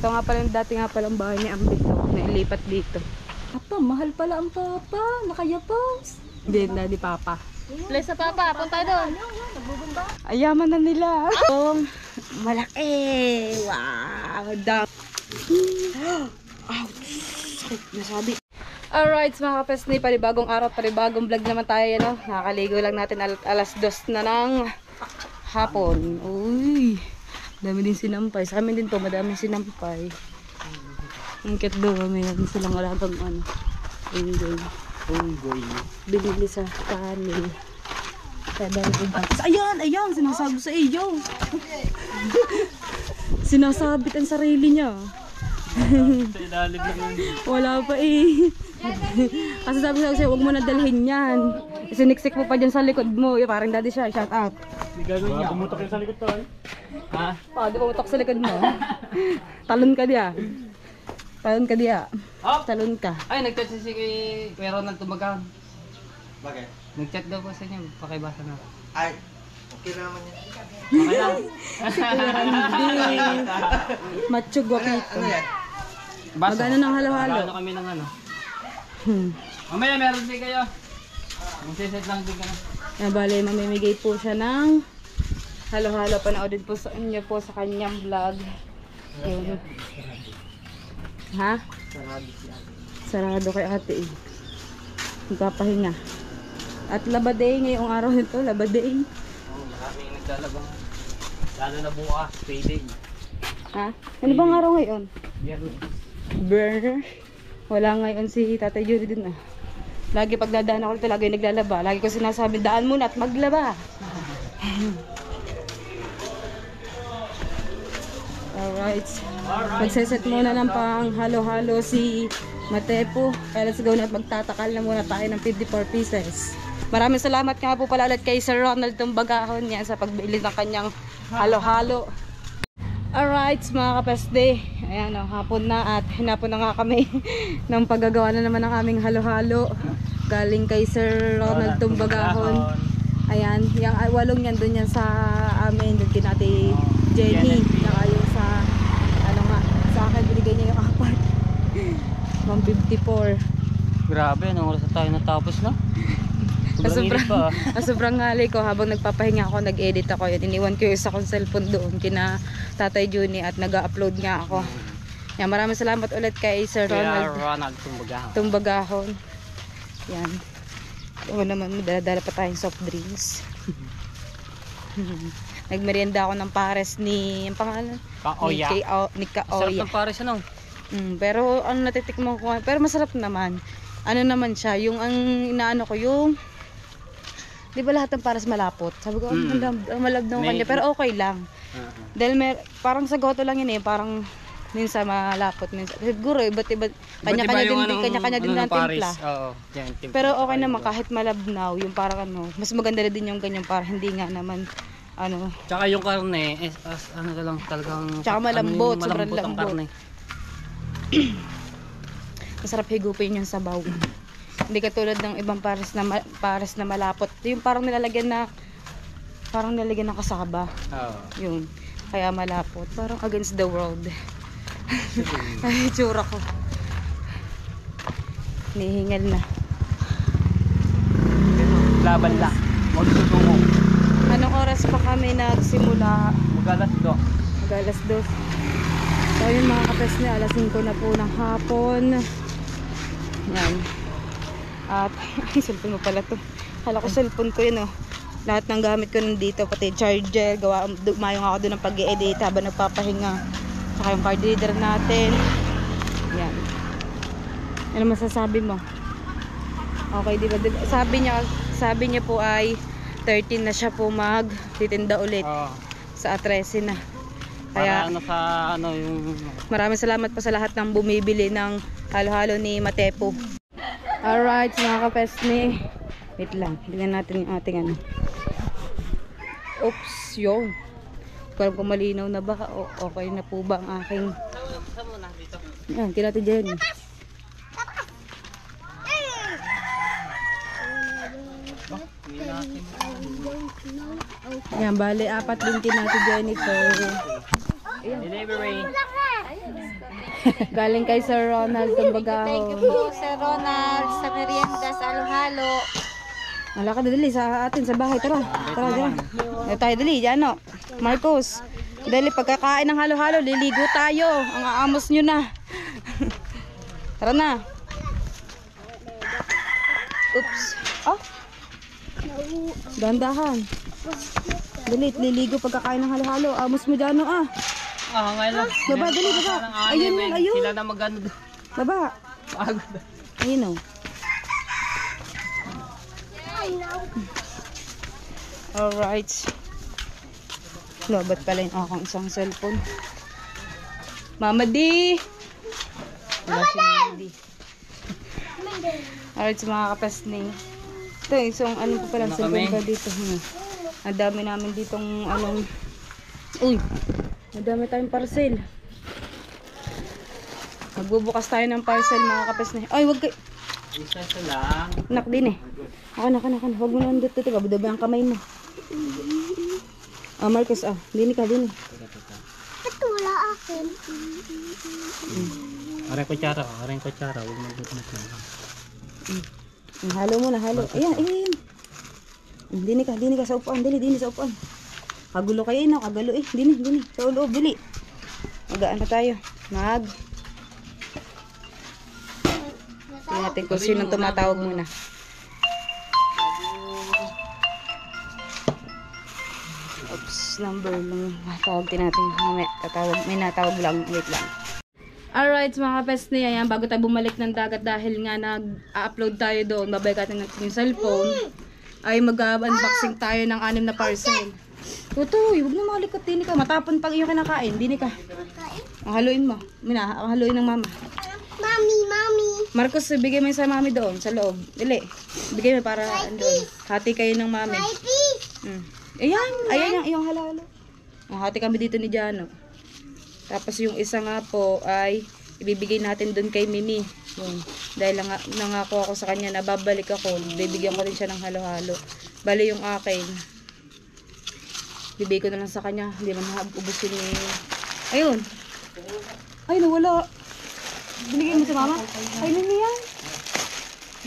Ito nga pala yung dati nga palang bahay ni Ambit na ilipat dito. Papa, mahal pala ang papa. Nakayapos. Hindi, Daddy Papa. Play sa papa, punta doon. Ayaman na nila. Malaki. Wow. Ouch. Sakit, nasabi. Alright, mga kapesni, panibagong araw, panibagong vlog naman tayo. Ano? Nakakaligo lang natin alas 2 na ng hapon. Uy, dami din sinampay. Sa amin din to, madaming sinampay. Ang cute doon, mayroon silang alagang ano. Unggoy. Binili sa kanil. Ayan, sinasabi sa iyo. Sinasabit ang sarili niya. Wala pa eh. Kasi sabi ko sa'yo, huwag mo na dalhin yan. Siniksik mo pa dyan sa likod mo. Parang Daddy siya, shout out. Hindi gano'n niya. Pumutok yun sa likod to. Ha? Di pumutok sa likod mo. Talon ka diya. Talon ka. Ay, nag-chat si Kuya Ronald Tumagang. Bakit? Nag-chat daw po sa inyo. Pakibasa na. Ay, okay naman yan. Okay lang. Matsyog wakito. Ano yan? Magano ng halo-halo. Magano kami ng ano. Mamaya meron din kayo. Magsiset lang din ka na. Bale, mamimigay po siya ng halo-halo. Panoodin po sa inyo po sa kanyang vlog. Yun. Ha? Sarado kay ate eh. Magpapahinga. At labaday ngayong araw nito, labaday. Maraming naglalabang. Lalo na bukas, payday. Ha? Ano bang araw ngayon? Biyernes. Burner. Wala ngayon si Tatay Judy din ah. Lagi pag dadaan ako dito, lagi naglalaba. Lagi ko sinasabi, daan muna at maglaba. Alright. Magseset muna ng pang halo-halo si Matepo. Kaya let's go na at magtatakal na muna tayo ng 54 pieces. Maraming salamat nga po pala ulit kay Sir Ronald Tumbagahon niya sa pagbili ng kanyang halo-halo. Alright, mga kapesde. Ayan o, hapon na at hinapon na nga kami ng paggagawa na naman ng aming halo-halo. Galing kay Sir Ronald Tumbagahon. Ayan, yung walong yan doon yan sa amin. Doon kinati Jenny. Saka yung sa, ano nga, sa akin binigay niya yung apat. 154. Grabe, anong oras na tayo natapos na? Sobrang ngali ko habang nagpapahinga ako, nag-edit ako. Yun, iniwan ko yung isa kong cellphone doon kina Tatay Juni at nag-upload nga ako. Yan, maraming salamat ulit kay Sir Ronald Tumbagahon. Yan. O naman, dala-dala pa tayong soft drinks. Nagmerienda ako ng pares ni, ang pangalan? Kaoya. Ni Kaoya. Sarap ng pares ano? Pero ano natitikman ko, pero masarap naman. Ano naman siya, yung ang inaano ko, yung di ba lahat ng pares malapot? Sabi ko, malabdaw kanya, pero okay lang. Dahil parang sa goto lang yun eh, parang minsan malapot, minsan. Siguro, iba't-iba, kanya-kanya din ng timpla. Oo, yan, timpla. Pero okay naman kahit malabnaw, yung parang ano, mas maganda na din yung ganyan, para hindi nga naman, ano. Tsaka yung karne, ano lang talagang. Tsaka malambot, sobrang ang lambot. karne. Masarap higupin yung sabaw. Hindi katulad ng ibang pares na malapot. Yung parang nilalagyan ng kasaba. Oo. Yun. Kaya malapot. Parang against the world. Ay, tsura ko. Nihingal na. Laban lang. Magtutungo. Anong oras pa kami nagsimula? Magalas do. Magalas 2. So yun mga kapes niya, alas 5 na po ng hapon. Yan. At, ay, cellphone mo pala to. Kala ko cellphone ko yun, oh. Lahat ng gamit ko nandito, pati charger. Mayong ako doon ng pag-i-edit habang nagpapahinga. Saka yung card reader natin. Yan. Ano masasabi mo? Okay, diba? Sabi niya po ay 13 na siya po magtitinda ulit. Sa 13 na. Kaya, para ano sa ano yung. Maraming salamat pa sa lahat ng bumibili ng halo-halo ni Matepo. Alright, mga kapesni. Wait lang, tingnan natin yung ating ano. Oops, yun. Hindi ko alam kung malinaw na ba o okay na po ba ang aking. Yan, kinati dyan. Yan, bali, 4 din kinati Jennifer. Delivery. Galing kay Sir Ronald Tumbagaho. Thank you po, Sir Ronald, sa merienda, sa halo-halo. Wala ka dali sa atin sa bahay. Tara. Tara dyan. Tayo dali. Dyan o. Marcos. Dali pagkakain ng halo-halo. Liligo tayo. Ang aamos nyo na. Tara na. Oops. Oh. Dandahan. Dali. Liligo pagkakain ng halo-halo. Amos mo dyan o ah. Ngayon lang. Baba, dali. Baba. Ayun. Ayun. Sila na magano. Baba. Pagod. Ayun o. Alright. Lobat pala yung akong isang cellphone. Mama D! Wala si Mama D. Alright, sa mga kapasning. Ito, isang ano pa pala cellphone pa dito. Ang dami namin ditong anong... Uy! Madami tayong parcel. Magbubukas tayo ng parcel mga kapasning. Ay, wag kayo. Isa lang. Nak din eh. Akan. Huwag mo na dito. Gabi-dabi ang kamay mo. Marcos, dini ka. Ito wala akin. Aring kutsara. Huwag mo dito na. Halo mo na, halo. Ayan. Dini ka sa upuan. Dini sa upuan. Kagulo kayo na, kagalo eh. Dini. Sa loob, dili. Magaan na tayo. Tingnan natin kung sinong tumatawag muna. Oops, number lang. Tawagin natin. May natawag lang. Wait lang. Alright, mga kapesni. Ayan, bago tayo bumalik ng dagat dahil nga nag-upload tayo doon, babalik natin ng cellphone, ay mag-unboxing tayo ng 6 na parcel. Tutoy, huwag na malikot. Dini ka. Matapon pag iyo kinakain. Dini ka. Haluin mo. Haluin ng mama. Mami. Marcos, bigay mo yung sa mami doon, sa loob. Dili. Bigay mo para doon. Hati kayo ng mami. Ayan yung halo-halo. Hati kami dito ni Jano. Tapos yung isa nga po ay ibibigay natin doon kay Mimi. Yun. Dahil nangako ako sa kanya na babalik ako, bibigyan ko din siya ng halo-halo. Bali yung akin, bibigay ko na lang sa kanya. Hindi man ubusin ni... Ayun. Ay, nawala. Binigay mo sa mama? Ay, Mimi yan.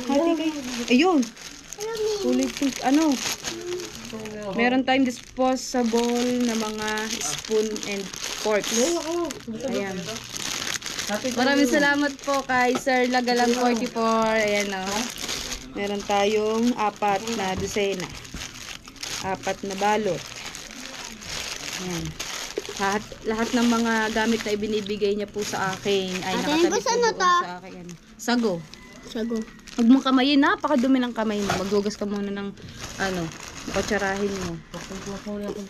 Hati kayo. Ayun. Kulay pink. Ano? Meron tayong disposable na mga spoon and forks. Ayan. Maraming salamat po kay Sir Lagalang 44. Ayan o. Meron tayong 4 na dosena. 4 na balot. Ayan. Lahat ng mga gamit na ibinibigay niya po sa akin ay nakatabi po doon sa akin. Sago. Huwag mong kamayin. Napakadumi ng kamay mo. Maghugas ka muna ng kutsarahin mo.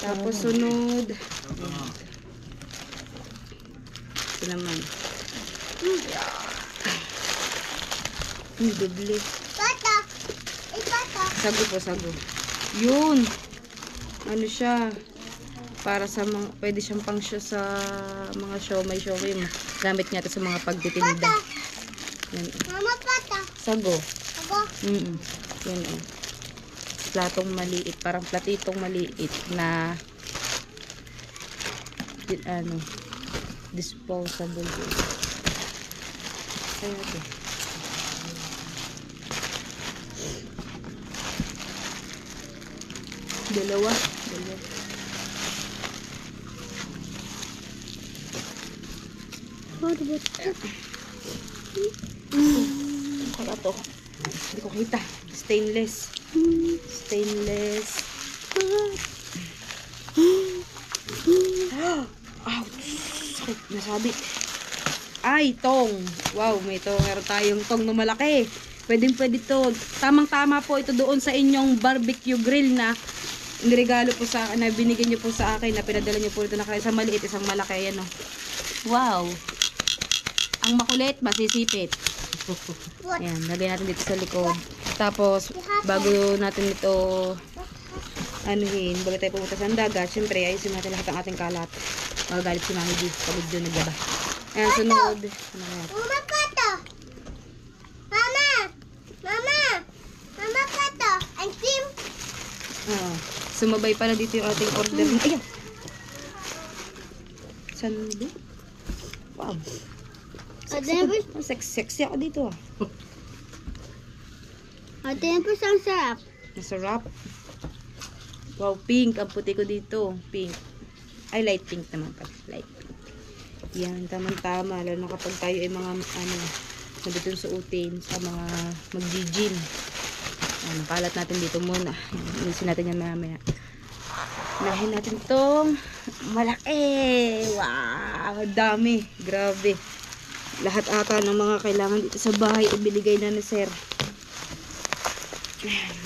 Tapos sunod. Ito naman. Doble. Sago. Yun. Ano siya? Para sa mga, pwede siyang pang siya sa mga siomay mo. Gamit niya ito sa mga pagtitinda. Yan. Mama, pata. Sago. Ako. Yan o. Platong maliit, parang platitong maliit na disposable. Ayan ito. Dalawa. Kaya to. Hindi ko kita. Stainless. Ouch! Sakit. Nasabi. Ay, tong. Wow, meron tayong tong na malaki. Pwede to. Tamang-tama po ito doon sa inyong barbecue grill na niregalo po sa na binigyan niyo po sa akin, na pinadala niyo po ito na isang maliit, isang malaki. Ayan o. Wow. Ang makulit, masisipit. Ayan, lagay natin dito sa likod. Tapos, bago natin ito bago tayo pumunta sa dagat, syempre, ayusin natin lahat ng ating kalat. Magagalit si Mami D. Pagod doon naglaba. Ayan, sunod. Mama, pato. Mama, pato. Ang team. Sumabay pala dito yung ating order. Ayan! Sando. Wow. Sexy ako dito ah. Ate, yan po ang sarap. Masarap. Wow, pink. Ang puti ko dito. Pink. Ay, light pink naman pala. Light pink. Yan, tamang-tama. Lalo na kapag tayo ay mga, nandito suotin sa mga mag-gym. Kalat natin dito muna. Inisin natin yan mamaya. Nahin natin itong malaki. Wow, dami. Grabe. Lahat ata ng mga kailangan dito sa bahay ibiligay na ni Sir.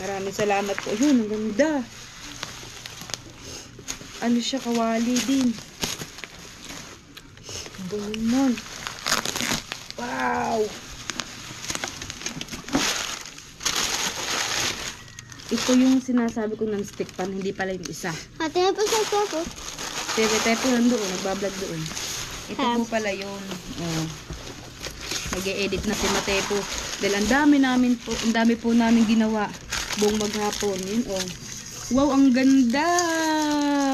Maraming salamat po. Yun, ang ganda. Ano siya, kawali din. Ganun. Wow. Ito yung sinasabi ko ng stick pan, hindi pala yung isa. Ate, yan po sa sarap. Tepo nandoon, nagbablog doon. Ito po pala yun. Oh. Nag-e-edit na si Matepo. Dahil ang dami po namin ginawa buong maghapon. Yun, oh. Wow, ang ganda!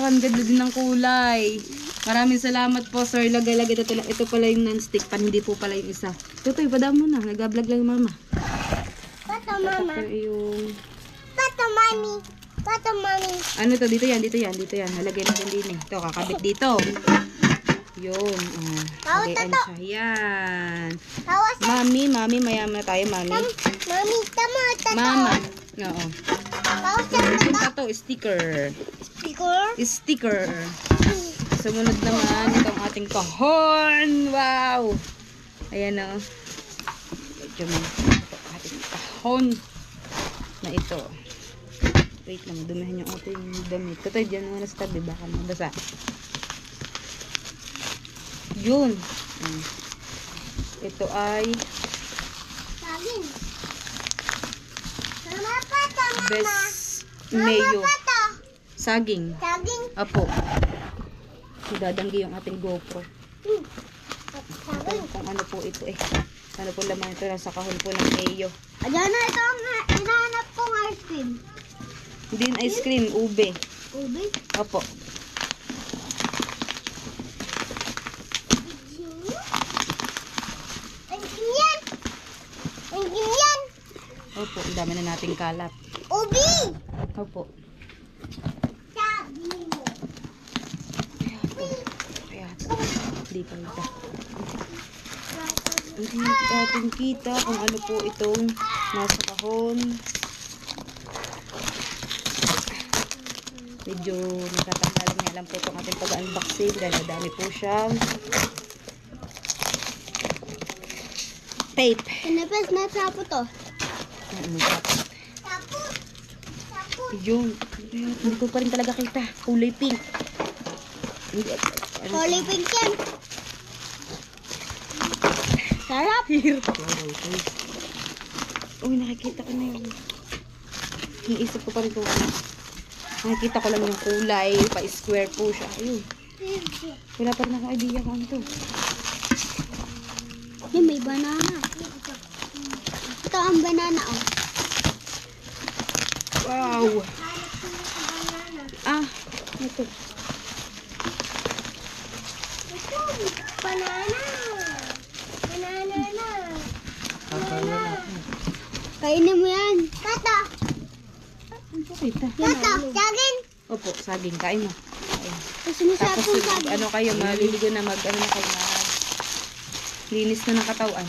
Ang ganda din ng kulay. Maraming salamat po, Sir Lagalag. Ito pala yung non-stick pan, hindi po pala yung isa. Tutoy, padam mo na. Nag-vlog lang yung mama. Pato, Ito po yung... Pato, mami. Pato, mami. Ano to? Dito yan. Halagay natin din eh. Ito, kakabit dito. Yun. Lagayan siya. Yan. Mami, mayama tayo, mami. Mami, tama. Mama. Oo. Yung tato, sticker. Sticker. Sumunod naman itong ating kahon. Wow. Ayan o. Medyo may ating kahon na ito. Wait lang, dumihan yung ating damit. Ito, dyan muna sa tabi. Baka mabasa. Yun. Ito ay best mayo. Saging. Apo. Dadanggi yung ating GoPro. Kung ano po ito eh. Ano po laman ito. Nasa kahon po ng mayo. Ayan na, ito ang hinahanap kong ice cream. Hindi yung ice cream. Ube. Ube? Apo. Ang ganyan. Opo. Ang dami na nating kalat. Ube! Opo. Sabi mo. Kaya hindi pa ito. Hindi natin kita kung ano po itong nasa kahon. Medyo nagtatanggalan nga lang po itong ating pag-unboxing dahil madami po siyang tape. Pinapes na sapo to. Yun. Hindi ko pa rin talaga kita. Kulay pink. Holy pink yan. Sarap. Uy, nakikita ko na yun. Iniisip ko pa rin kung ano. Nakikita ko lang yung kulay. Pa-square po siya. Ayun. Wala pa rin akong idea kung ano to. Yan, may banana. Ito ang banana, oh. Wow. Ah, ito. Ito, banana. Banana na. Kainin mo yan. Tata. Ano po kita? Tata, saging. Opo, saging. Kain mo. Gusto mo sa Tapos, akong saging. ano kayo, maliligo na ano na kayo, linis na ng katawan.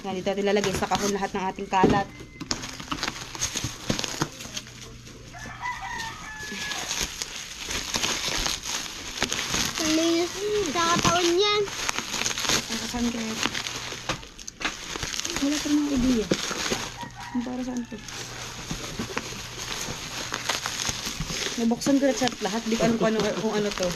Yan, dito natin lalagay sa kahon lahat ng ating kalat. Ang linis sa katawan yan. Saan kaya? Wala pa mga idea. Ang para saan to? Nabuksan ko na sa lahat. Di ko alam kung ano to.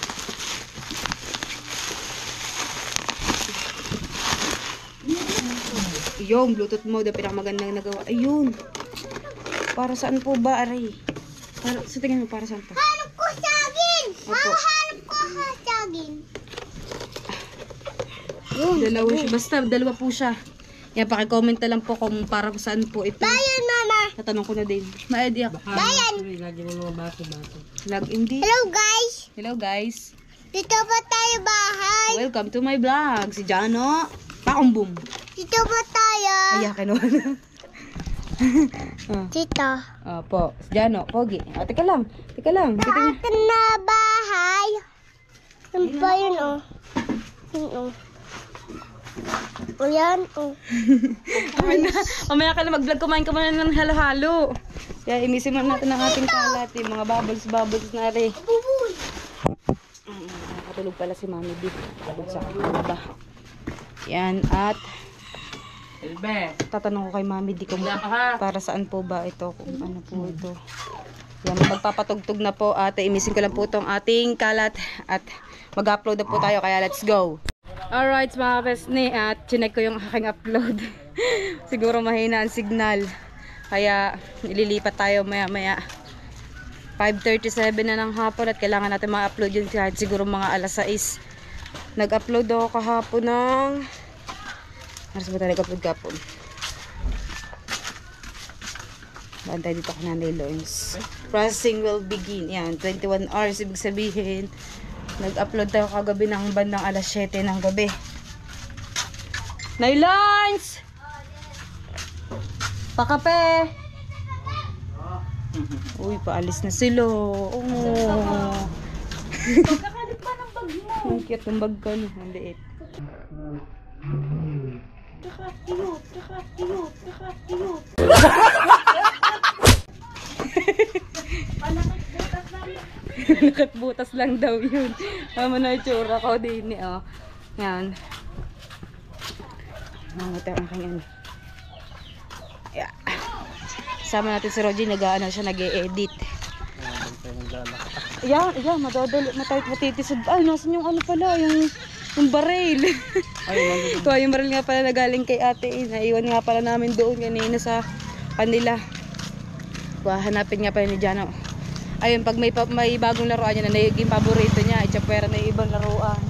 Yung Bluetooth mode, ang pinakamagandang nagawa. Ayun. Para saan po ba, aray? Sa tingin mo, para saan to? Hanap ko saging! Opo. Hanap ko saging. Dalawa siya. Basta, dalawa po siya. Yan, pakicomment na lang po kung para saan po ito. Bayan, mama. Natanong ko na din. May idea ka. Bayan. Vlog hindi. Hello, guys. Hello guys. Dito ba tayo bahay? Welcome to my vlog. Si Jano. Paumbong. Dito ba tayo? Ay, kinuha na. Dito. Opo. Jano, pogi. Teka lang. Teka lang. Akin na bahay. Yan pa yun, oh. Yun, oh. O yan, oh. Mamaya ka na mag-vlog, kumain ka muna ng halo-halo. Kaya imisin muna natin ang ating kalat. Yung mga bubbles na rin. Nakatulog pala si Mami B. Tulog sa ba. Yan. At Elbe. tatanong ko kay Mami D kung para saan po ba ito. Kung ano po ito. Yan. Magpapatugtog na po. At imisin ko lang po itong ating kalat. At mag-upload na po tayo. Kaya let's go. Alright mga kapesni. At chinek ko yung aking upload. Siguro mahina ang signal. Kaya ililipat tayo maya maya. 5:37 na ng hapon at kailangan natin ma-upload yun kahit siguro mga alas 6. Nag-upload ako kahapon ng... Aras ba tayo nag-upload kahapon? Bantay dito ka Nanay Loins. Processing will begin. Yan, 21 hours. Ibig sabihin, nag-upload tayo kagabi ng bandang alas 7 ng gabi. Nanay Loins! Pakape! Uy, paalis na sila. Oh. Kakalit pa ng bag mo. Ang cute ng bag ko. Ang liit. Kakakiyot. Nakat butas lang daw yun. Tama na yung tsura ko din. Oh. Yan. Manguti ang aking ano. Yeah. Sama natin si Roger, nag-ano siya, nag-e-edit. Yeah, madadali, matitisod. Ay, nasan yung ano pala, yung baril. Kuha yung baril nga pala na galing kay ate. Naiwan nga pala namin doon kanina sa kanila. Kuha, hanapin nga pala ni Jano. Ayun, pag may bagong laruan niya na naging paborito niya, itsapwera na yung ibang laruan.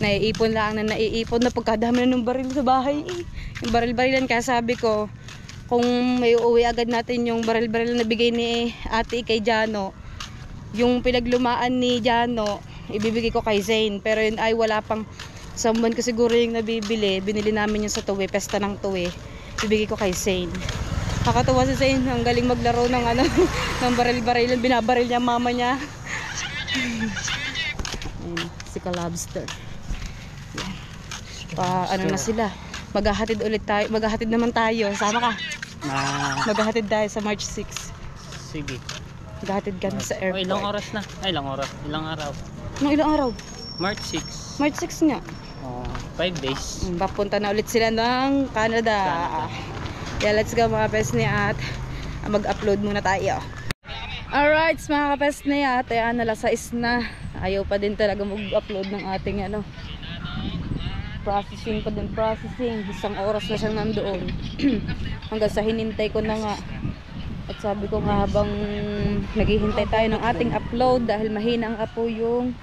Naiipon lang na naiipon na pagkadami na ng baril sa bahay. Yung baril-barilan, kaya sabi ko, kung may uuwi agad natin yung baril-baril na bigay ni ate kay Jano, yung pinaglumaan ni Jano, ibibigay ko kay Zane. Pero yun ay wala pang samban ko siguro yung nabibili. Binili namin yung sa Tuwi, pesta ng Tuwi. Ibibigay ko kay Zane. Nakakatuwa si Zane, ang galing maglaro ng ano, ng baril-baril. Binabaril niya mama niya. Ayun, si Kalabster. Yan. Ano na sila. Maghahatid ulit tayo. Maghahatid naman tayo. Sama ka. Maghahatid tayo sa March 6. Sige. Maghahatid ka na sa airport. Ilang oras na? Ay, ilang oras. Ilang araw? Ilang araw? March 6. March 6 nga. 5 days. Papunta na ulit sila ng Canada. Yeah, let's go mga pesni at mag-upload muna tayo. Alright mga kapesni at ayan, alas 6 na. Ayaw pa din talaga mag-upload ng ating ano. Processing pa din, processing. Isang oras na siyang nandoon. Hanggang sa hinintay ko na nga. At sabi ko nga habang naghihintay tayo ng ating upload dahil mahina ang apo yung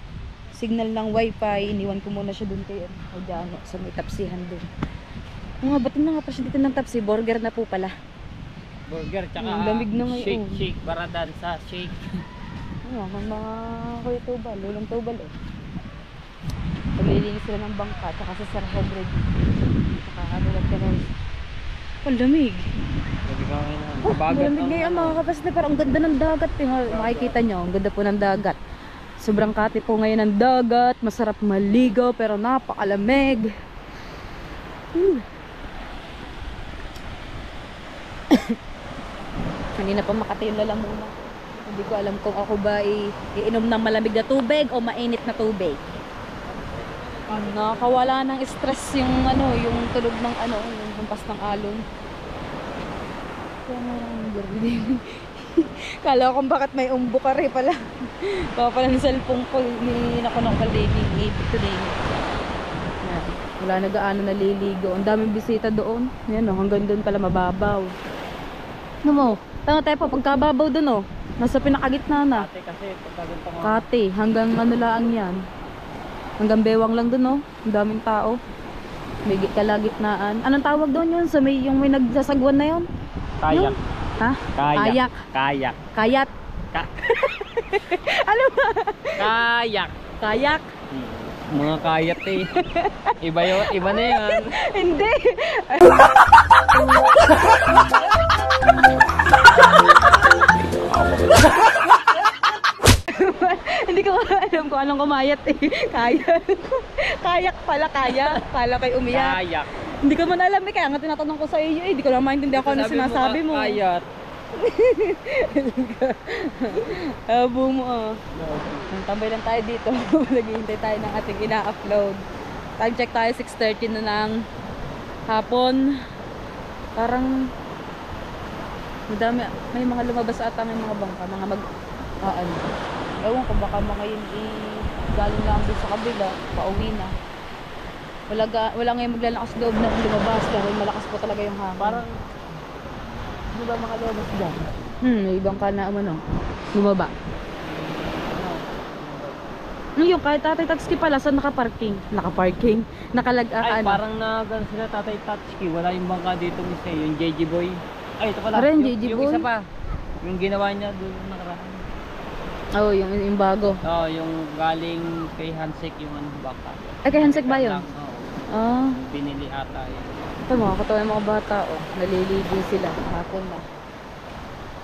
signal ng wifi, iniwan ko muna siya dun kay Jano sa may tapsihan dun. Mga ba't na nga pa siya dito ng tapsi? Burger na po pala. Burger tsaka Lamig na ngayon. shake para dansa, shake. Ano, mga kuya tubal, lulang tubal eh. Paglilinis sila ng bangka, tsaka sa Sarho Bread. Tsaka ano lang ka rin. Ang lamig. Lamig ngayon mga kapasne, pero ang ganda ng dagat. Makikita nyo, ang ganda po ng dagat. Sobrang kati po ngayon ng dagat. Masarap maligo, pero napakalamig. Kanina pa Makati yung lalamunan. Hindi ko alam kung ako ba iinom ng malamig na tubig o mainit na tubig. Nakakawala ng stress yung ano, yung tulog ng ano, yung humpas ng alon. Kaya marang gabi. Kala ko bakit may umbo ka rin pala. Baka pala ng cellphone ko, ni ako ng kaligi today. Yan. Wala na gaano naliligo. Ang daming bisita doon. Yan o, hanggang doon pala mababaw. Ano mo? Tama tayo po, pagkababaw doon o. Nasa pinakagitna na. Kate kasi pagkaganto nga. Kate, hanggang ano lang yan. Hanggang bewang lang doon oh. Ang daming tao. May kalagitnaan. Anong tawag doon yun? Sa may, yung may nagsasagwan na yun? Kayak. Ha? Kayak. Kayak. Kayak. Kayat. Ano ba? Kayak. Kayak. Mga kayat eh. Iba na yan. Hindi. Hindi ko alam kung anong kumayat eh. Kaya. Kayak pala, kaya. Kala kayo umiyak. Kayak. Hindi ko man alam eh. Kaya nga tinatanong ko sa iyo eh. Hindi ko lang maintindihan kung ano sinasabi mo. Kayat. Abo mo oh. Tambay lang tayo dito. Naghihintay tayo ng ating ina-upload. Time check tayo 6:30 na ng hapon. Parang madami, may mga lumabas ata, may mga bangka, mga ano. Ewan ko, baka mga yun galing lang doon sa kabila, pauwi na. Wala ngayon maglalakas loob na lumabas dahil malakas po talaga yung hangin. Parang, ano ba mga lobos dyan? May bangka na lumaba. Yung kahit Tatay Tatsuki pala, saan nakaparking? Nakaparking? Ay, parang gano'n sila Tatay Tatsuki. Wala yung bangka dito mismo, yung JJ Boy. Ay, ito pala. Ren, yung, JJ yung Boy? isa pa. Yung ginawa niya doon nakaraan. Oo, yung bago. Oo, yung galing kay Hansek yung bangka. Ay, kay Hansek ba yun? Oo. Ah. Binili ata yun. Ito mga katawa ng mga bata, oh. Naliligo sila. Hapon na.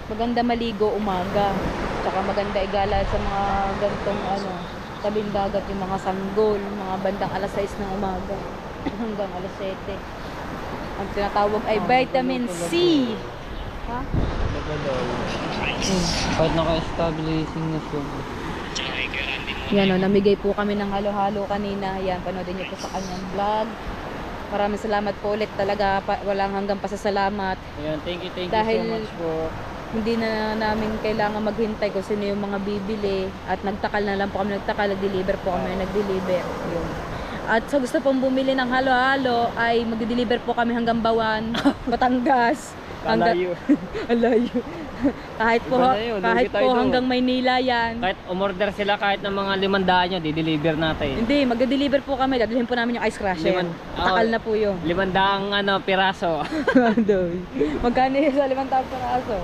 Maganda maligo umaga. Tsaka maganda igala sa mga gantong tabing dagat, yung mga sanggol, mga bandang alas 6 ng umaga hanggang alas 7. Ang tinatawag ay vitamin C. Ha? Kahit naka-establishing na siya. Yan o, namigay po kami ng halo-halo kanina. Yan, panoodin niyo po sa kanyang vlog. Maraming salamat po ulit talaga. Walang hanggang pasasalamat. Ayan, thank you Dahil so much po. hindi na namin kailangan maghintay kung sino yung mga bibili. At nagtakal na lang po kami nag-deliver po kami nag-deliver. Yun. At sa gusto pong bumili ng halo-halo ay mag-deliver po kami hanggang Bawan, Batangas. Kalayo. Alayo. Kahit po, Iba na yun, kahit lugi tayo po doon. hanggang Maynila yan. Kahit umorder sila kahit ng mga 500 nyo, di-deliver natin. Hindi, mag-deliver po kami. Dadalhin po namin yung ice crusher. Takal na po yun. 500 piraso. Magkano yun sa 5,000 peraso?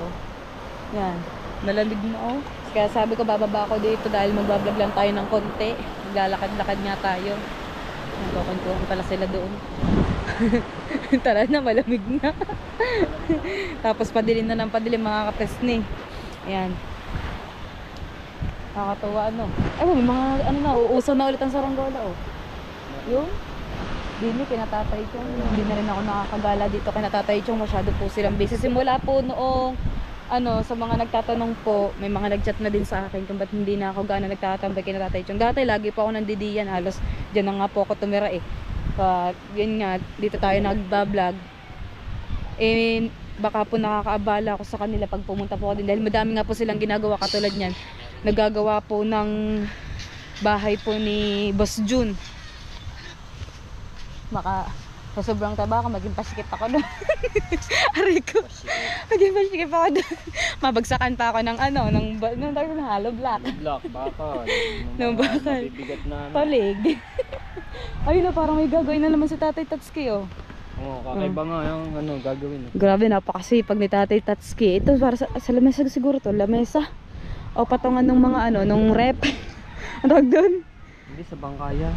Yan. Nalamig na oh. Kaya sabi ko bababa ako dito dahil magbablog lang tayo ng konti. Maglalakad-lakad nga tayo. Nagkukuntuhan pala sila doon. Tara na, malamig na. Tapos padilim na ng padilim mga kapesni. Ayan. Nakakatawa Ay, may mga uuso na ulit ang saranggola oh. Yung Dini, kinatatay Chong. Hindi na rin ako nakakagala dito kinatatay Chong. Masyado po silang busy. Simula po noong sa mga nagtatanong po, may mga nagchat na din sa akin kung ba't hindi na ako gaano nagtatambay kinatatay Chong. Dati lagi po ako nandidiyan. Halos dyan na nga po ako tumira eh. Yun nga, dito tayo nagbablog. Baka po nakakaabala ako sa kanila pag pumunta po ako din. Dahil madami nga po silang ginagawa katulad niyan. Nagagawa po ng bahay po ni Boss Jun. Sa sobrang taba ko, maging pasikip ako doon. Aray ko. Maging pasikip ako doon. Mabagsakan pa ako ng ng hollow block. Block, bakal. Ng bakal. Bibigat na. Palig. Ayun na, parang may gagawin na naman si Tatay Tatsuki oh. Oo, kakaiba nga yung gagawin. Grabe, napakasipag ni Tatay Tatsuki. Ito para sa lamesa siguro to, lamesa. O patungan ng mga nung rep. Ano tawag doon? Hindi, sa bangkaya.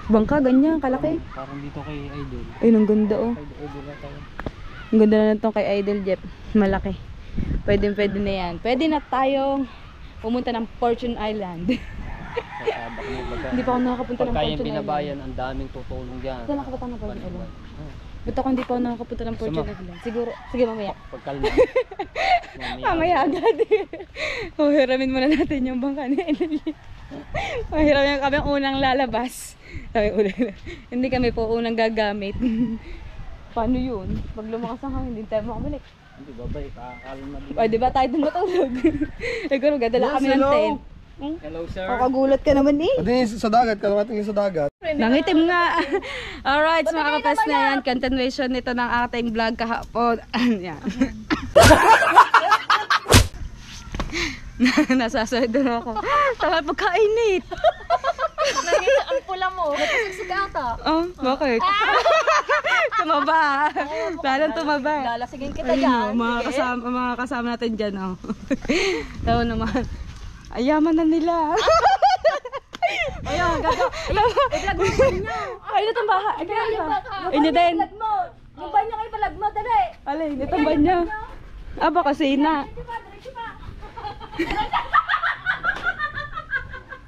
Bangka, ganyan, kalaki. Parang dito kay Idol. Ay, ang ganda oh. Idol na tayo. Ang ganda na itong kay Idol Jeff. Malaki. Pwede na yan. Pwede na tayong pumunta ng Fortune Island. Sasabak mo baga. Hindi pa ako nakakapunta ng Pagka yung Fortune binabayan, Island. ang daming tutulong dyan. Saan nakapunta ng Fortune Island? Ba't ako hindi pa ako nakakapunta ng Fortune Island? Siguro, sige mamaya. Pagkalma. Mamaya agad. Hiramin muna natin yung bangka ni Idol. Hiramin kami ang unang lalabas. Hindi kami po unang gagamit. Paano yun? Pag lumakas ang hangin, hindi tayo makabalik. Hindi, babay. Kakalma din. O, di ba tayo dun matulog? Siguro, gadala kami ng tent. Hello, sir. Kagulat ka naman eh. Pwede sa dagat, kalamating sa dagat. Nangitim nga. Alright, mga kapes na yan. Continuation nito ng ating vlog kahapon. Yan. Nasasalit doon ako. Tama pagkainit. Ang pula mo, nagkasisigata. Oh, bakit? Tumaba. Lalong tumaba. Lalasigin kita Ayun, dyan. mga kasama natin dyan. Oh. Tawa naman. Ayaman na nila. Ayun, gago. I-vlog mo ba niya? Ay, ito ang bahay. Ay, inyo din. Yung banyo kayo palag mo, dali. Alay, ito ba niya? Aba, kasi na.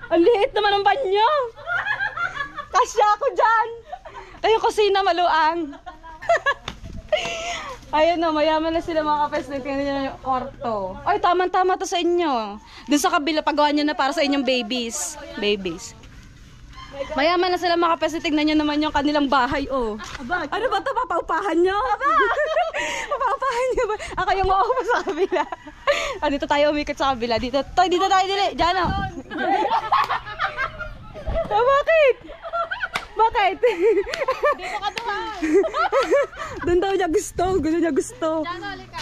Ang liit naman ang banyo. Kasya ako dyan. Ayun, kusina maluang. Ayun o, mayaman na sila mga kapes. Tingnan nyo yung kwarto. Ay, tama-tama to sa inyo. Dun sa kabila, pagawa nyo na para sa inyong babies. Mayaman na sila mga kapes. Tingnan nyo naman yung kanilang bahay, oh. Ano ba ito? Papaupahan nyo? Papaupahan nyo ba? Ako yung uupo sa kabila. Dito tayo umikot sa kabila. Dito tayo, dili. Diyan o. Bakit? Bakit? Dito ka duhan. Doon daw niya gusto. Gusto niya gusto.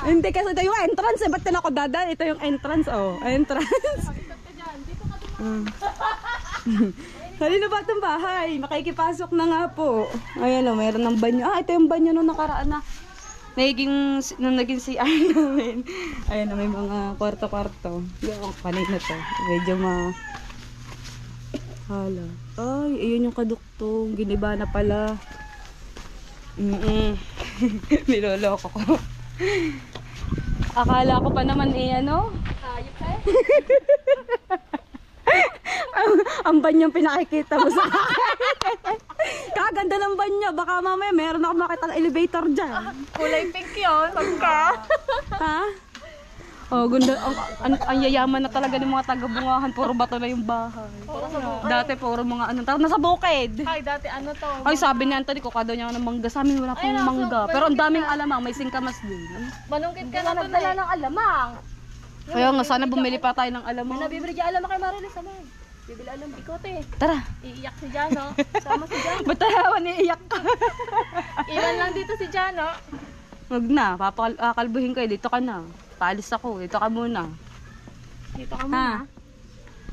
Hindi kasi ito yung entrance. Ba't na ako dadaan? Ito yung entrance. Oh, entrance. Halina ba itong bahay? Makikipasok na nga po. Ayan o, mayroon ng banyo. Ito yung banyo nung nakaraan na. Nung naging CR namin. Ayan o, may mga kwarto-kwarto. Yung panay na to. Medyo hala. Ay, ayun yung kaduktong. Giniba na pala. Niloloko ko. Akala ko pa naman ano? Ayop ka eh. Ang banyong pinakikita mo sa akin. Kaganda ng banyo. Baka mamaya meron ako makita ng elevator dyan. Kulay pink yun. Pagka. Ha? Oh, ganda. Ang yayaman na talaga ng mga taga-bungahan. Puro bato na yung bahay. Dati puro mga nasa bukid. Ay, dati ano to? Ay, sabi ni Anthony, kuka daw niya ng mangga. Sa amin wala pong mangga. Pero ang daming alamang. May singkamas din. Manungkit ka na nagdala ng alamang. Kaya nga, sana bumili pa tayo ng alamang. Nabibili dyan alamang kay Marilis. Sabay. Bibili alam ikote. Tara. Iiyak si Jano. Sama si Jano. Ba't tayo iiyak ka? Iwan lang dito si Jano. Wag na, papakalbuhin kayo. Dito ka na. Paalis ako. Dito ka muna. Dito ka Ha?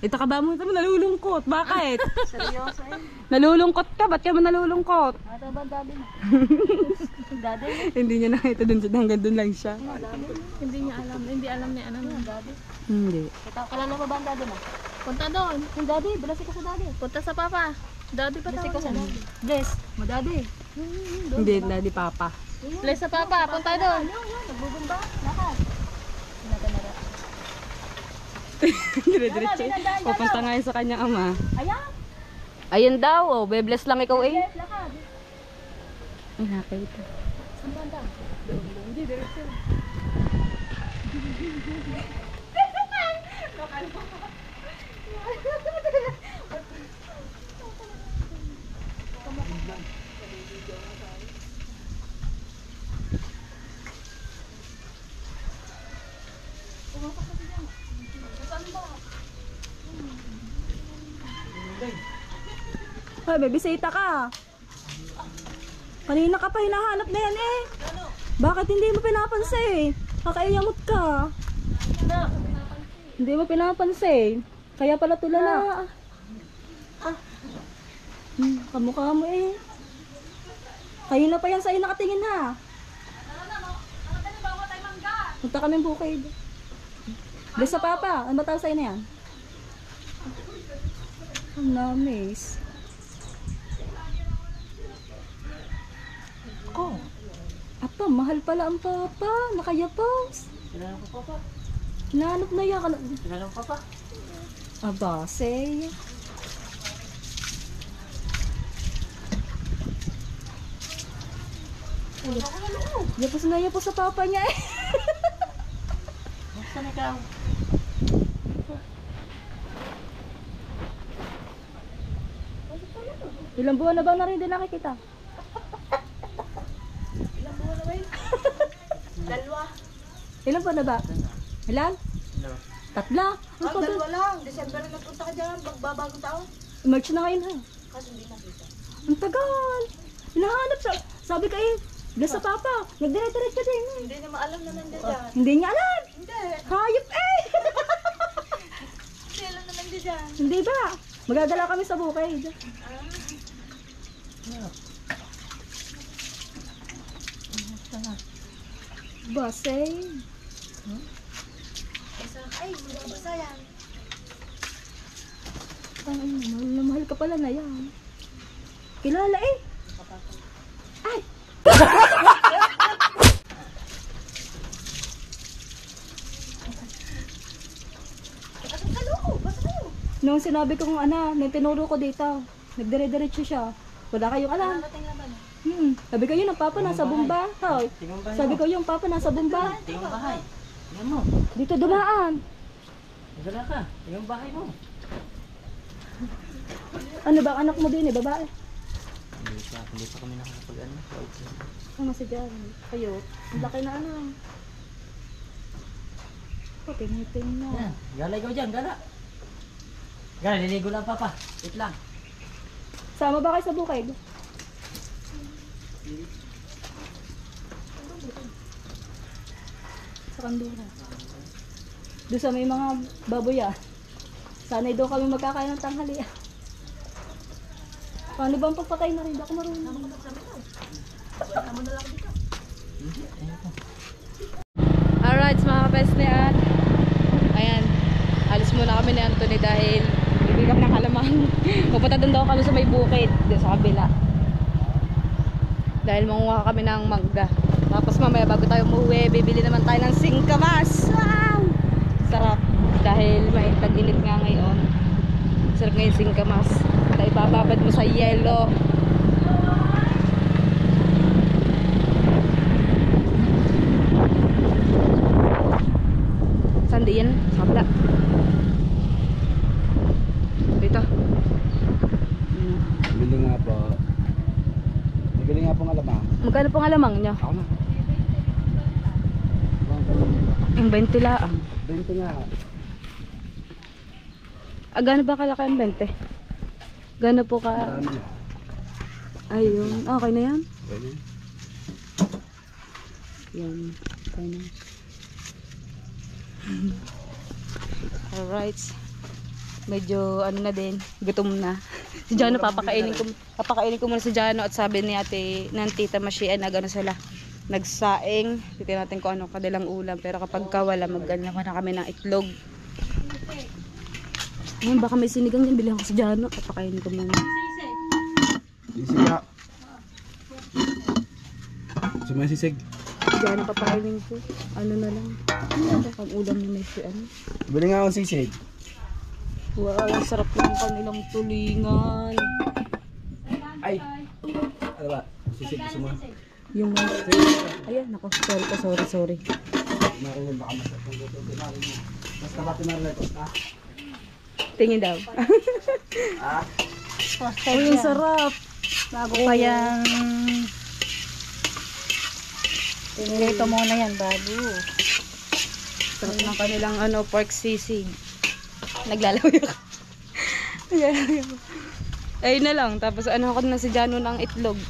Dito ka ba muna? Nalulungkot. Bakit? Seryoso eh. Nalulungkot ka? Ba't ka man nalulungkot? Ito ba daddy mo? Daddy? Hindi niya nakita dun. Hanggang dun lang siya. Hindi niya alam. Hindi alam ni ano mo. Daddy? Hindi. Kilala mo ba ang daddy mo? Punta doon. Yung daddy. Bilasi ka sa daddy. Punta sa papa. Daddy pa tawag ka sa daddy. Bless. Mo daddy. Hindi, daddy papa. Bless sa papa. Punta doon. Nagbubumba. Lakad. Dire-diretso. Pupunta nga yun sa kanyang ama. Ayan. Ayun daw. Oh, bebless lang ikaw eh. Lakad. Ay, nakita. Saan banda? Hindi, diretso. Hoy, bebisita ka. Kanina ka pa hinahanap na yan eh. Bakit hindi mo pinapansin? Kakaiyamot ka. Hindi mo pinapansin. Kaya pala tulala. Kamukha mo eh. Kanina pa yan sa'yo nakatingin ha. Punta kami ng bukid. Bless sa papa. Ano ba tawag sa'yo na yan? Ang namis. Ako. Apa, mahal pala ang papa. Nakayapos. Kailangan ko papa. Hinanap na yan. Kailangan ko papa. Aba, say. Yapos na yapos sa papa niya eh. Saan ikaw? Ilang buwan na ba na rin din nakikita? Dalawa. Ilang buwan na ba? Ilan? No. Tatla? Ano pa ba? Dalawa lang. December na nagpunta ka dyan. Bagbabagong taon. March na ngayon ha. Kasi hindi nakita. Ang tagal. Hinahanap siya. Sabi ka eh, bless sa papa. Nagdire-direct ka din. Hindi na maalam na nandiyan dyan. Hindi niya alam. Hindi. Hayop eh. Hindi alam na nandiyan dyan. Hindi ba? Magagala kami sa bukid. Basay. Ay, mababasa yan. Mahal na mahal ka pala na yan. Kilala eh. Ay! Nung sinabi ko kung nung tinuro ko dito, nagdire-diretso siya. Wala kayong alam. Sabi ko yung papa nasa bumba. Hoy. Sabi ko yung papa nasa bumba. Tingnan bahay. Tingnan mo. Dito dumaan. Magala ka. Tingnan bahay mo. Ano ba anak mo din eh, babae? Hindi pa kami nakakapag-ano. Ano si Jan? Kayo. Ang laki na ano. Oh, tiniting na. Yan. Gala ikaw dyan. Gala. Gala, niligo lang papa. Wait lang. Sama ba kayo sa bukid? Sa Kandura. Doon sa may mga baboy ah. Sana'y doon kami magkakain ng tanghali ah. Paano ba ang pagpatay na rin? Ako marunong. Alright mga kapesnian. Ayan. Alis muna kami ni Anthony dahil bibili kami ng kalamang. Pupunta doon daw kami sa may bukid. Doon sa kabila. Dahil manguha kami ng mangga. Tapos mamaya bago tayo umuwi, bibili naman tayo ng singkamas. Wow! Sarap. Dahil may tag-init nga ngayon. Sarap ngayon singkamas. Tayo bababad mo sa yelo. Saan di yan? Sabla. Dito. Bili nga po. Bili nga po ng alamang. Magkano pong alamang nyo? Ako na. Yung 20 laang. 20 nga. Gano'n ba kalaki ang 20? Gano'n po ka? Marami. Ayun. Okay na yan? Pwede. Yan. Okay na. Alright. Medyo ano na din. Gutom na. Si Jano papakainin ko muna si Jano at sabi ni ate ng tita Mashi ay nagano sila. Nagsaing. Titignan natin kung ano kanilang ulam. Pero kapag wala, magganyan na kami ng itlog. Ngayon baka may sinigang yan. Bilihan ko si Jano. Papakainin ko muna. Sisig nga. Sumasisig. Jano papakainin ko. Ano na lang. Ang ulam ni may ano. Bili nga akong sisig. Wow, ang sarap ng kanilang tulingan. Ay! Ano ba? Sisig gusto mo? Yung ayan, nako, sorry. Marinig baka masarap ng luto. Basta ba tinarinig ko? Tingin daw. Oh, yung sarap. Bago pa yan. Pinilito muna yan bago. Sarap ng kanilang pork sisig. Naglalaway ako. Ayun na lang. Tapos ako na si Jano ng itlog.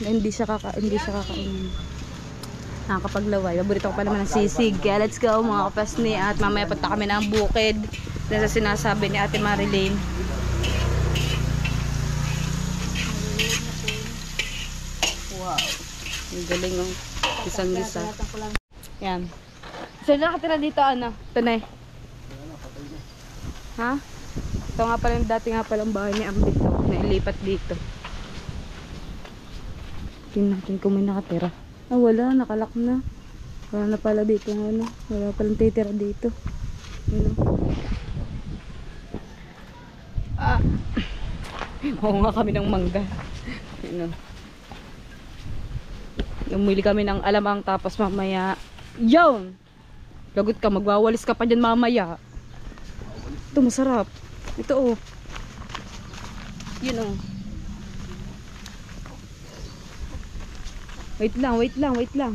Hindi siya kakainin. Nakakapaglaway. Paborito ko pa naman ng sisig. Kaya let's go mga kapasni. At mamaya punta kami ng bukid. Dahil sa sinasabi ni Ate Marilyn. Wow. Ang galing ng isang-isa. Yan. So nakatira dito Tunay. Ha? Ito nga pala yung dati nga palang bahay ni Ambit na ilipat dito. Tingnan natin kung may nakatira. Wala, nakalak na. Wala na pala dito wala palang titira dito. Oo nga kami ng mangga. Umili kami ng alamang tapos mamaya yun! Lagot ka, magwawalis ka pa dyan mamaya. Ito masarap. Ito Yun Wait lang.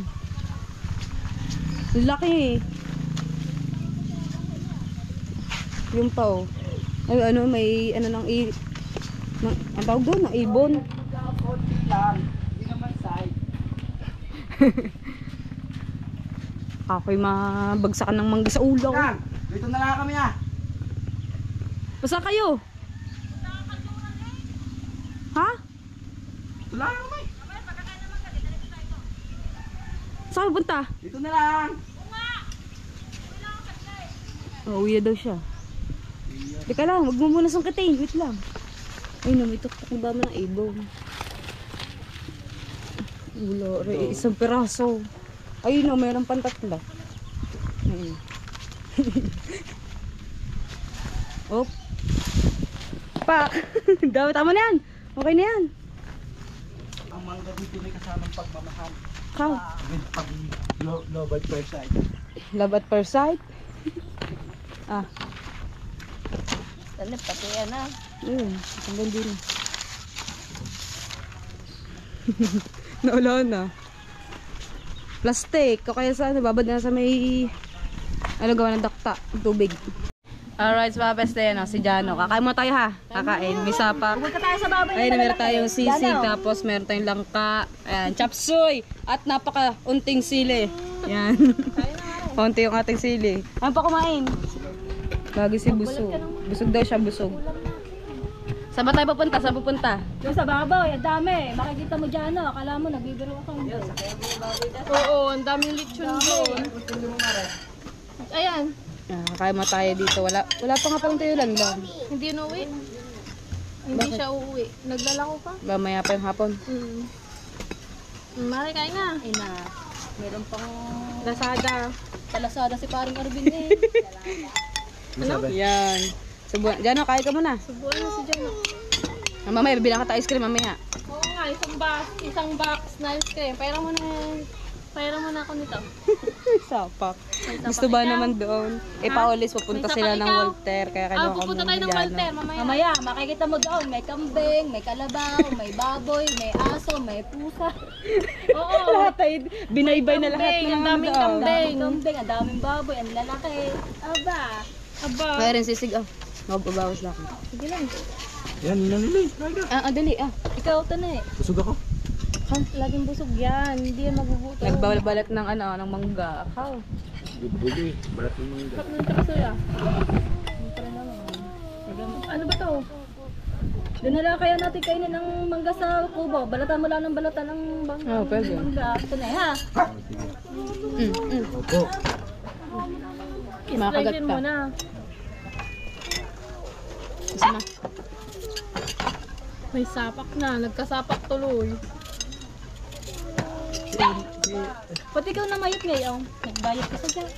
Laki Yung pa Ay, may ng ang tawag doon, ng ibon. Hindi naman side. Ako'y mabagsakan ng mangga sa ulo. Dito na lang kami Basta kayo? Ha? Dito lang kami. Saan punta? Dito na lang. Uwi daw siya. Teka lang, wag mo muna sungkitin. Wait lang. Ay, namitok-tok ba mo ng ibon? Wala, isang piraso. Ayun o, meron pang tatlo. Ayun. Op. Pak! Daw, tama na yan. Okay na yan. Ang mangga dito may kasamang pagmamahal. How? With pag love at first sight. Love at first sight? Ah. Ano, pati yan ah. Hanggang din. Nawala na. Plastic. O kaya sa babad na sa may ano gawa ng dakta. Tubig. Alright, so mga best na yan, si Jano. Kakain mo tayo ha. Kakain. May sapak. Huwag ka tayo sa baboy. Ayun, meron tayong sisig. Tapos meron tayong langka. Ayan, chapsuy. At napaka-unting sili. Yan. Unti yung ating sili. Ano pa kumain? Lagi si busog. Busog daw siya, busog. Saan ba tayo papunta? Saan pupunta? Yung sa baboy, ang dami. Makikita mo dyan, no? Akala mo, nagbibiro ka. Oo, ang daming lechon doon. Ayan, Kaya mo tayo dito. Wala pa nga palang tayo lang. hindi na uwi. Hindi siya uuwi. Naglalako pa. Mamaya pa yung hapon. Mari, kain na. Ay na, meron pang Lazada. talasada si paring Arvin eh. Yan. Jano, kain ka muna. Subuan na si Jano. Mamaya, bibilang ka tayo ice cream mamaya. Oo nga, isang box na ice cream. Pera mo na ako nito. Sapak. Gusto ba naman doon? Paulis, pupunta May sila sapak ng ikaw. Walter. Kaya kanya Pupunta tayo ng Walter mamaya. Mamaya, makikita mo doon, may kambing, may kalabaw, may baboy, may aso, may pusa. Oo. Lahat tayo, binaybay na lahat Kambing, ng ang daming doon. kambing. Kambing, ang daming baboy, ang lalaki. Aba, Aba. Kaya rin sisig, magbabawas lang. Sige lang. Yan, ninanili. Dali, ikaw ito na eh. Busog ako. Laging busog yan. Hindi yan magugutom. Nagbabalat ng ng mangga. How? Bugi. Balat ng mga. Sarap ng chapsuya. Ano ba to? Doon na lang kaya natin kainin ng mangga sa kubo. Balatan mo lang ng balatan ng Pwede. mangga. Ito na eh, ha? Opo. Makagat Slicein ka. mo na. Isa na. May sapak na. Nagkasapak tuloy. Pati ikaw na mayot ngayon. Nagbayot ka sa dyan.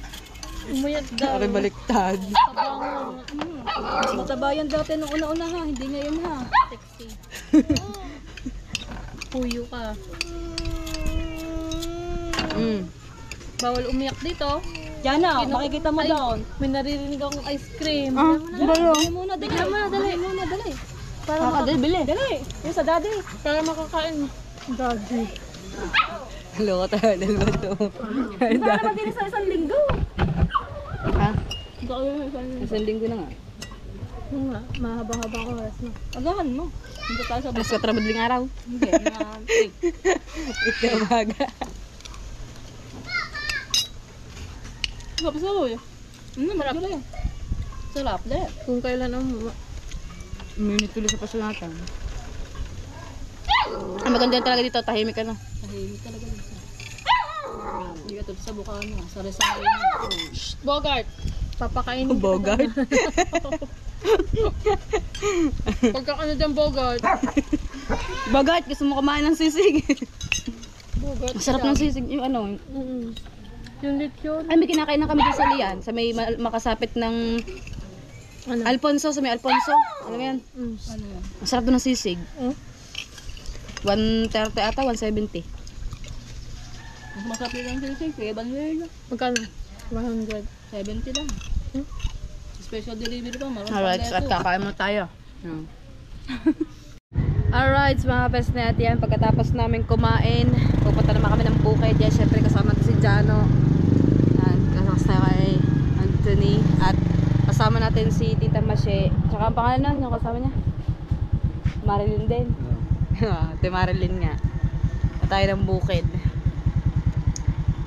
Umayat daw. Baliktad. Sabango. Mas matabayan dati nung una-una ha. Hindi ngayon ha. Sexy. Puyo ka. Bawal umiyak dito. Diyan na, makikita mo Ay, doon. May naririnig akong ice cream. Dali muna, dali. Bigyan mo na, dali. Dali muna, dali. Dali, bili. Dali. Yung sa daddy. Para makakain. Daddy. Hello, tayo. Dalawa to. Hindi ka naman din sa isang linggo. Ha? Baka yun, Isang linggo na nga. Oo nga, mahaba-haba ko oras na. Agahan mo. Hindi tayo sa Alas 4 madaling araw. Hindi, Ito umaga. Kapsaw eh. Marap na yan. Sarap na yan. Kung kailan ang Minute tuloy sa pasunatan. Ang maganda talaga dito, tahimik ka na. Tahimik talaga dito. Hindi ka tulad sa Bukano. Sari-sari na. Bogart, papakainin kita. Bogart. Pagka ano dyan, Bogart. Bogart, gusto mo kumain ng sisig. Bogart. Masarap ng sisig. Yung ano, Yung lechon. ay may kinakain na kami dito sa Lian. Sa may makasapit ng Ano? Alfonso, sa may Alfonso. Ano yan? Ano yan? Masarap doon ng sisig. 130 ata, 170. Mas masarap din ang sisig. Kaya banwela. Magkano? 100. 70 lang. Special delivery pa. Marami Alright, pang so at leto. kakain mo tayo. Alright, mga best net yan. Pagkatapos namin kumain, pupunta naman kami ng bukid. Yan, syempre kasama natin si Jano. Yan, kasama kay Anthony. At kasama natin si Tita Mashe. Tsaka ang pangalan na, yung kasama niya? Marilyn din. Ate Marilyn nga. At tayo ng bukid.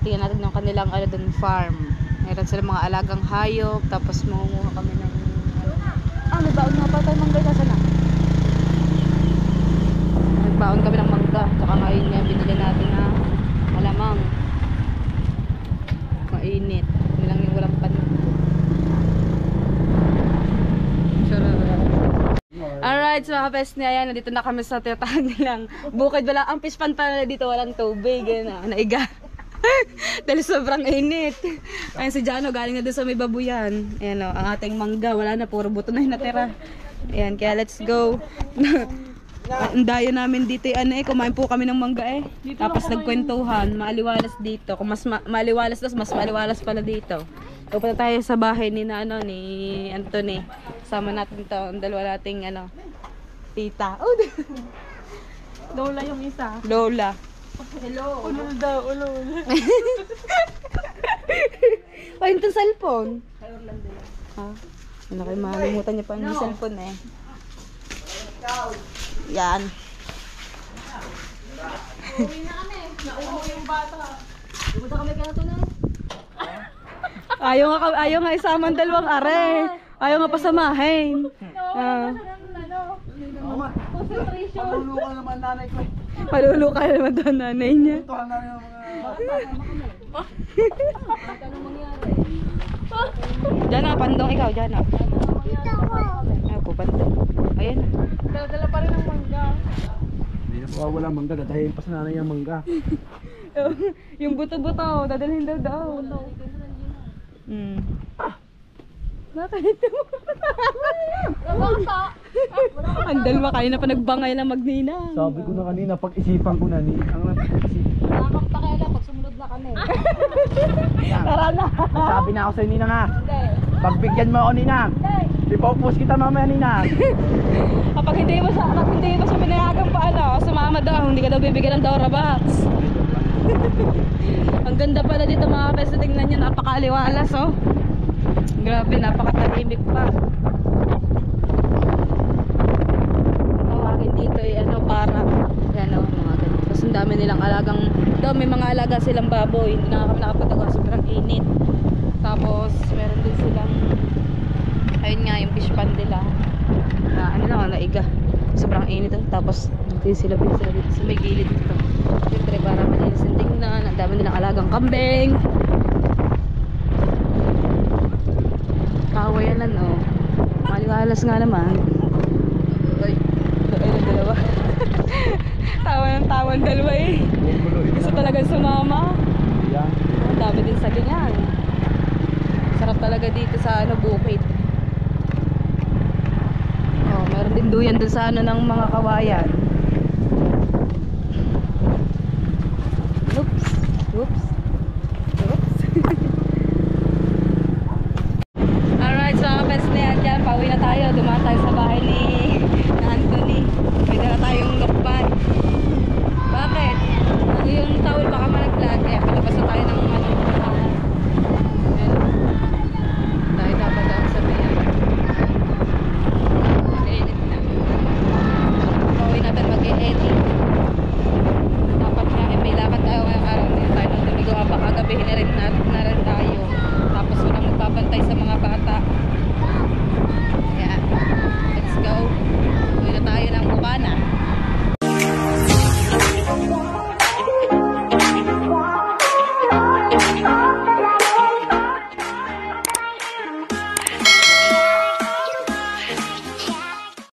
Tingnan natin yung kanilang doon, farm. Meron sila mga alagang hayop. Tapos mangunguha kami ng... may baon nga pa tayo mangga. Saan na? Nagbaon kami ng mangga. Tsaka ngayon nga binili natin na malamang. Mainit. Yun lang yung walang pan. Alright, so mga best niya yan. Nandito na kami sa tinatawag nilang bukid. Wala, ang fish pond pala dito, walang tubig. Yan na, naiga. Dahil sobrang init. Ayun si Jano, galing na doon sa may babuyan. Ayan o, ang ating mangga. Wala na, puro buto na yung natira. Ayan, kaya let's go. Ang dayo namin dito kumain po kami ng mangga Tapos nagkwentuhan, maaliwalas dito. Kung mas maaliwalas daw, mas maaliwalas pala dito. Pupunta tayo sa bahay ni Anthony. Sama natin to, ang dalawa nating tita. Oh, Lola yung isa. Lola. Hello. Ulol daw, ulol. Ay, yung cellphone. Ha? Ano kayo, makalimutan niya pa yung cellphone Yan. Uwi na kami. Nauho yung bata. Pumunta kami kaya ito na. Ayaw nga isama ang dalawang are. Ayaw nga pasamahin. Concentration. Maluluka naman nanay ko. Maluluka naman daw nanay niya. Ito ang nanay ng mga... Diyan na, pandong ikaw. Diyan na. Dito ako. Ay, po, pandong. Ayan. Dala pa rin ng mangga. Hindi na mawawala ang mangga. Dadahin pa sa nanay ang mangga. Yung buto-buto, dadalhin daw. Nakita mo. Ang dalawa kayo na pa nagbangay na magnina. Sabi ko na kanina, pag-isipan ko na ni ang napag-isipan. Nakakapakala pag sumunod na kami. Tara na. Sabi na ako sa'yo, Nina nga. Pagbigyan mo ako, Nina. Ipopos kita mamaya, Nina. Kapag hindi mo siya pinayagan pa sumama daw, hindi ka daw bibigyan ng Dora Box. Ang ganda pala dito mga kapes, tingnan nyo, napakaaliwalas Grabe, napakatahimik pa. Ang tawagin dito para mga ganito. Tapos ang dami nilang alagang, may mga alaga silang baboy, hindi na kami nakapataga, sobrang init. Tapos meron din silang ayun nga yung fish pond nila na naiga, sobrang init tapos sila dito sa may gilid dito. Siyempre para malinis ang tingnan, ang dami nilang alagang kambing, kawayanan maliwalas nga naman. Ay ng dalawa. tawa ng dalawa gusto talagang sumama. Ang dami din sa ganyan. Sarap talaga dito sa bukid. Meron din duyan dun sa ng mga kawayan. Oops.